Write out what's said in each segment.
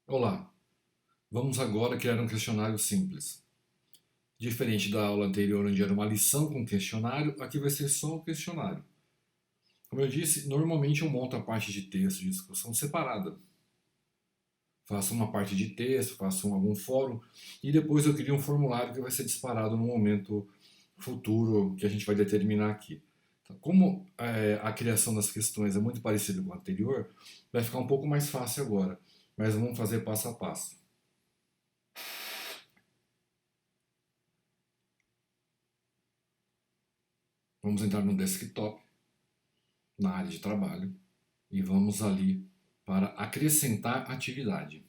Olá, vamos agora criar um questionário simples. Diferente da aula anterior, onde era uma lição com questionário, aqui vai ser só o questionário. Como eu disse, normalmente eu monto a parte de texto de discussão separada. Faço uma parte de texto, faço algum fórum e depois eu crio um formulário que vai ser disparado no momento futuro que a gente vai determinar aqui. Então, como a criação das questões é muito parecida com a anterior, vai ficar um pouco mais fácil agora, mas vamos fazer passo a passo. Vamos entrar no desktop, na área de trabalho, e vamos ali para acrescentar atividade.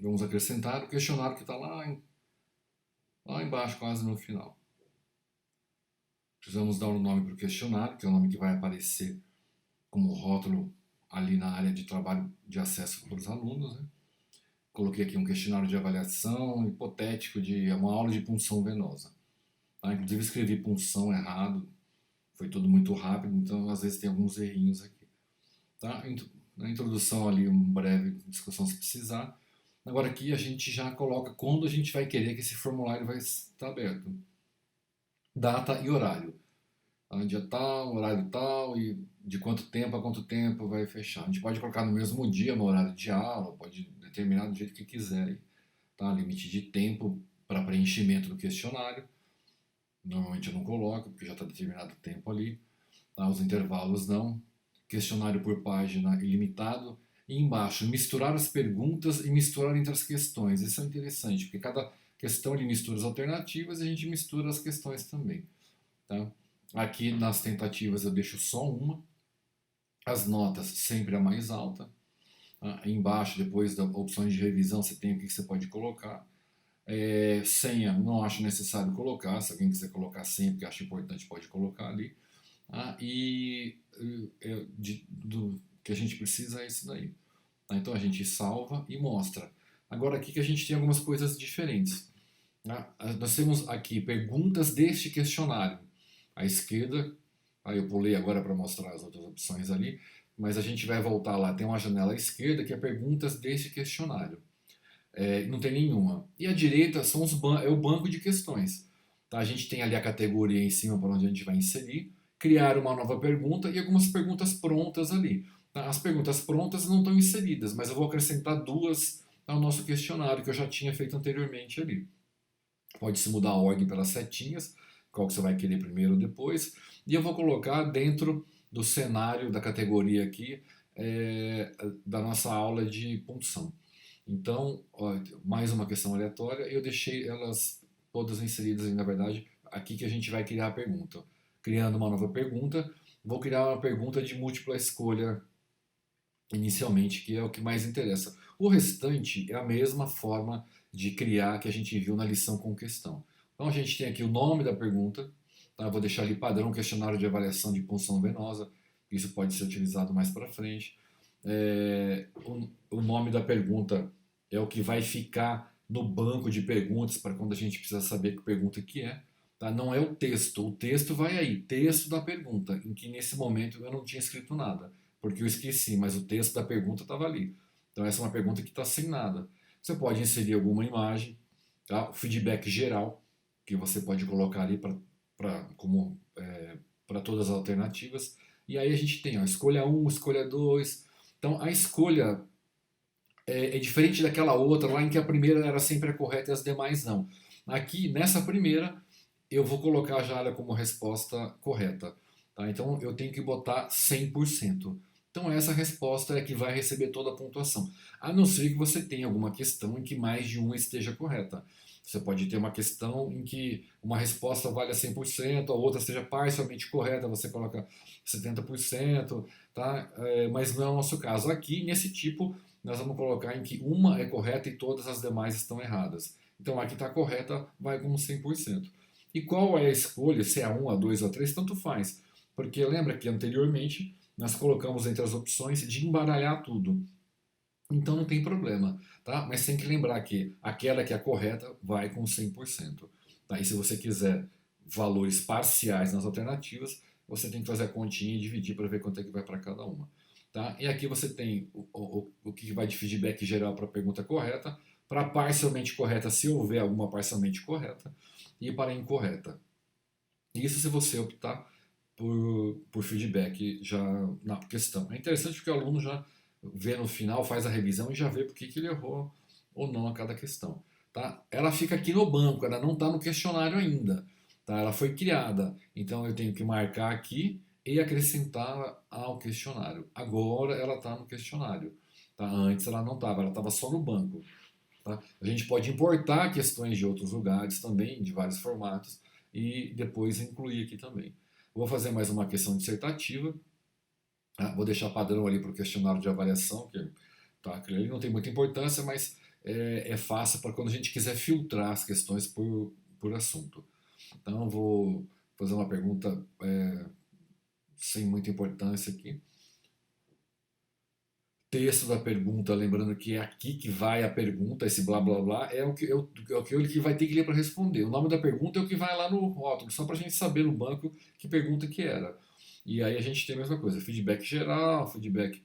Vamos acrescentar o questionário que está lá embaixo, quase no final. Precisamos dar um nome para o questionário, que é o nome que vai aparecer como rótulo ali na área de trabalho de acesso para os alunos. Né? Coloquei aqui um questionário de avaliação hipotético de uma aula de punção venosa. Tá? Inclusive escrevi punção errado, foi tudo muito rápido, então às vezes tem alguns errinhos aqui. Tá? Na introdução ali, uma breve discussão se precisar. Agora aqui a gente já coloca quando a gente vai querer que esse formulário vai estar aberto. Data e horário. Dia tal, horário tal e de quanto tempo a quanto tempo vai fechar. A gente pode colocar no mesmo dia, no horário de aula, pode determinar do jeito que quiser. Tá? Limite de tempo para preenchimento do questionário. Normalmente eu não coloco, porque já está determinado o tempo ali. Tá? Os intervalos não. Questionário por página ilimitado. E embaixo, misturar as perguntas e misturar entre as questões. Isso é interessante, porque cada questão ele mistura as alternativas e a gente mistura as questões também. Tá? Aqui nas tentativas eu deixo só uma. As notas sempre a mais alta. Tá? Embaixo, depois das opções de revisão, você tem o que você pode colocar. Senha, não acho necessário colocar. Se alguém quiser colocar senha, porque acha importante, pode colocar ali. Do que a gente precisa é isso daí. Tá? Então a gente salva e mostra. Agora aqui que a gente tem algumas coisas diferentes. Tá? Nós temos aqui perguntas deste questionário. À esquerda, aí eu pulei agora para mostrar as outras opções ali, mas a gente vai voltar lá, tem uma janela à esquerda que é perguntas deste questionário. Não tem nenhuma. E à direita é o banco de questões. Tá? A gente tem ali a categoria em cima para onde a gente vai inserir, criar uma nova pergunta e algumas perguntas prontas ali. Tá? As perguntas prontas não estão inseridas, mas eu vou acrescentar duas ao nosso questionário que eu já tinha feito anteriormente ali. Pode-se mudar a ordem pelas setinhas, qual que você vai querer primeiro ou depois. E eu vou colocar dentro do cenário da categoria aqui da nossa aula de punção. Então, ó, mais uma questão aleatória, eu deixei elas todas inseridas, na verdade, aqui que a gente vai criar a pergunta. Criando uma nova pergunta, vou criar uma pergunta de múltipla escolha inicialmente, que é o que mais interessa. O restante é a mesma forma de criar que a gente viu na lição com questão. Então a gente tem aqui o nome da pergunta, tá? Vou deixar ali padrão questionário de avaliação de punção venosa, isso pode ser utilizado mais para frente. O nome da pergunta é o que vai ficar no banco de perguntas para quando a gente precisa saber que pergunta que é. Tá? Não é o texto vai aí, texto da pergunta, em que nesse momento eu não tinha escrito nada, porque eu esqueci, mas o texto da pergunta estava ali. Então essa é uma pergunta que está sem nada. Você pode inserir alguma imagem, tá? O feedback geral, que você pode colocar ali para todas as alternativas. E aí a gente tem a escolha um, escolha 2. Então a escolha é diferente daquela outra lá em que a primeira era sempre a correta e as demais não. Aqui, nessa primeira, eu vou colocar já ela como resposta correta. Tá? Então eu tenho que botar 100%. Então essa resposta é que vai receber toda a pontuação. A não ser que você tenha alguma questão em que mais de uma esteja correta. Você pode ter uma questão em que uma resposta valha 100%, a outra seja parcialmente correta, você coloca 70%, tá? Mas não é o nosso caso. Aqui, nesse tipo, nós vamos colocar em que uma é correta e todas as demais estão erradas. Então aqui está correta, vai com 100%. E qual é a escolha, se é a 1, a 2 ou a 3, tanto faz. Porque lembra que anteriormente nós colocamos entre as opções de embaralhar tudo. Então não tem problema, tá? Mas tem que lembrar que aquela que é correta vai com 100%. Tá? E se você quiser valores parciais nas alternativas, você tem que fazer a continha e dividir para ver quanto é que vai para cada uma. Tá? E aqui você tem o que vai de feedback geral para a pergunta correta, para parcialmente correta, se houver alguma parcialmente correta, e para incorreta. Isso se você optar por feedback já na questão. É interessante porque o aluno já vê no final, faz a revisão e já vê por que ele errou ou não a cada questão. Tá? Ela fica aqui no banco, ela não está no questionário ainda. Tá? Ela foi criada, então eu tenho que marcar aqui e acrescentá-la ao questionário. Agora ela está no questionário. Tá? Antes ela estava só no banco. Tá? A gente pode importar questões de outros lugares também, de vários formatos, e depois incluir aqui também. Vou fazer mais uma questão dissertativa. Tá? Vou deixar padrão ali para o questionário de avaliação, que tá, que ele não tem muita importância, mas é fácil para quando a gente quiser filtrar as questões por assunto. Então, eu vou fazer uma pergunta sem muita importância aqui. Texto da pergunta, lembrando que é aqui que vai a pergunta, esse blá blá blá, é o que ele que vai ter que ler para responder. O nome da pergunta é o que vai lá no rótulo, só para a gente saber no banco que pergunta que era. E aí a gente tem a mesma coisa, feedback geral, feedback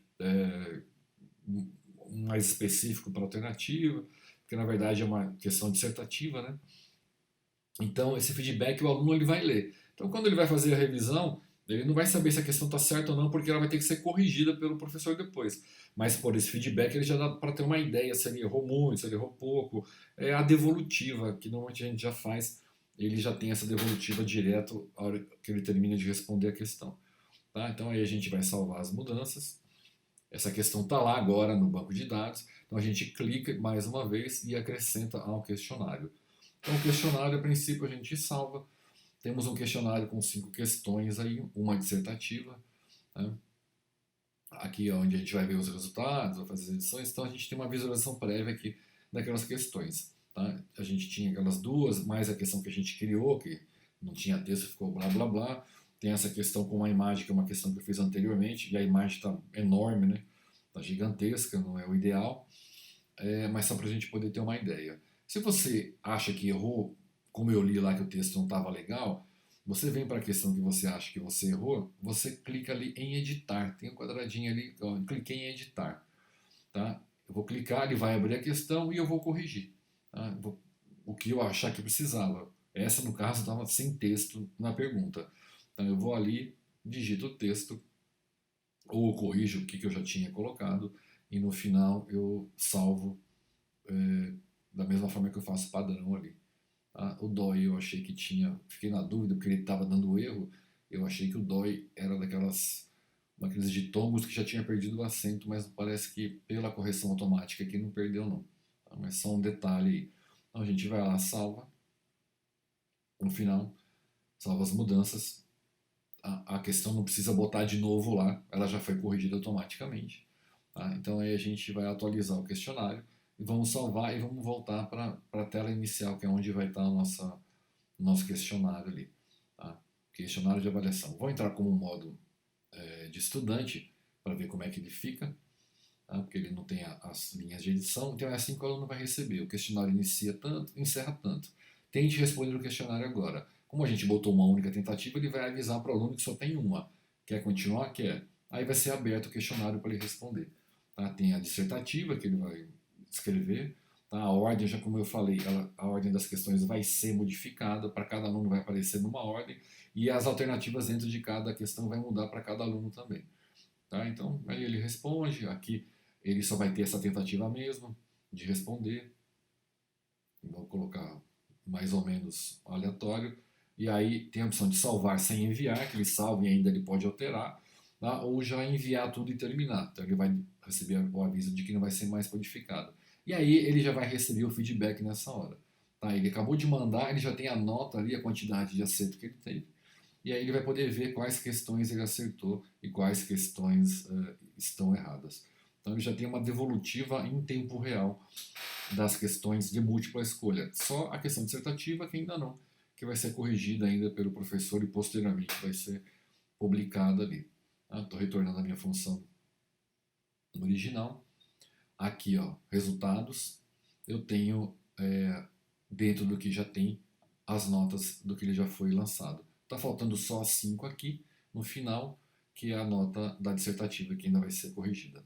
mais específico para alternativa, porque na verdade é uma questão dissertativa, né? Então, esse feedback o aluno ele vai ler. Então, quando ele vai fazer a revisão, ele não vai saber se a questão está certa ou não, porque ela vai ter que ser corrigida pelo professor depois. Mas por esse feedback ele já dá para ter uma ideia se ele errou muito, se ele errou pouco. É a devolutiva, que normalmente a gente já faz, ele já tem essa devolutiva direto a hora que ele termina de responder a questão. Tá? Então aí a gente vai salvar as mudanças. Essa questão está lá agora no banco de dados. Então a gente clica mais uma vez e acrescenta ao questionário. Então o questionário, a princípio, a gente salva. Temos um questionário com 5 questões aí, uma dissertativa, né? Aqui é onde a gente vai ver os resultados, vai fazer as edições, então a gente tem uma visualização prévia aqui daquelas questões. Tá? A gente tinha aquelas duas, mais a questão que a gente criou, que não tinha texto, ficou blá blá blá. Tem essa questão com uma imagem, que é uma questão que eu fiz anteriormente, e a imagem está enorme, né? Está gigantesca, não é o ideal, mas só para a gente poder ter uma ideia. Se você acha que errou, como eu li lá que o texto não estava legal, você vem para a questão que você acha que você errou, você clica ali em editar. Tem um quadradinho ali, ó, cliquei em editar. Tá? Eu vou clicar, ele vai abrir a questão e eu vou corrigir. Tá? O que eu achar que precisava. Essa, no caso, estava sem texto na pergunta. Então eu vou ali, digito o texto, ou corrijo o que eu já tinha colocado, e no final eu salvo da mesma forma que eu faço padrão ali. Tá? O DOI eu achei que tinha, fiquei na dúvida porque ele estava dando erro, eu achei que o DOI era daqueles ditongos que já tinha perdido o acento, mas parece que pela correção automática aqui não perdeu não. Tá? Mas só um detalhe aí. Então a gente vai lá, salva, no final, salva as mudanças, a questão não precisa botar de novo lá, ela já foi corrigida automaticamente. Tá? Então aí a gente vai atualizar o questionário e vamos salvar e vamos voltar para a tela inicial, que é onde vai estar o nosso questionário ali. Tá? Questionário de avaliação. Vou entrar como modo de estudante para ver como é que ele fica, tá? Porque ele não tem as linhas de edição, então é assim que o aluno vai receber. O questionário inicia tanto, encerra tanto. Tente responder o questionário agora. Como a gente botou uma única tentativa, ele vai avisar para o aluno que só tem uma. Quer continuar? Quer. Aí vai ser aberto o questionário para ele responder. Tá? Tem a dissertativa que ele vai escrever. Tá? A ordem, já como eu falei, a ordem das questões vai ser modificada, para cada aluno vai aparecer numa ordem, e as alternativas dentro de cada questão vai mudar para cada aluno também. Tá? Então, aí ele responde, aqui ele só vai ter essa tentativa mesmo de responder. Vou colocar mais ou menos aleatório. E aí tem a opção de salvar sem enviar, que ele salva e ainda ele pode alterar, tá? Ou já enviar tudo e terminar. Então ele vai receber o aviso de que não vai ser mais modificado. E aí ele já vai receber o feedback nessa hora. Tá? Ele acabou de mandar, ele já tem a nota ali, a quantidade de acerto que ele teve. E aí ele vai poder ver quais questões ele acertou e quais questões estão erradas. Então ele já tem uma devolutiva em tempo real das questões de múltipla escolha. Só a questão dissertativa que ainda não, que vai ser corrigida ainda pelo professor e posteriormente vai ser publicada ali. Estou retornando a minha função original. Aqui, ó, resultados. Eu tenho, dentro do que já tem, as notas do que ele já foi lançado. Está faltando só 5 aqui no final. que é a nota da dissertativa que ainda vai ser corrigida.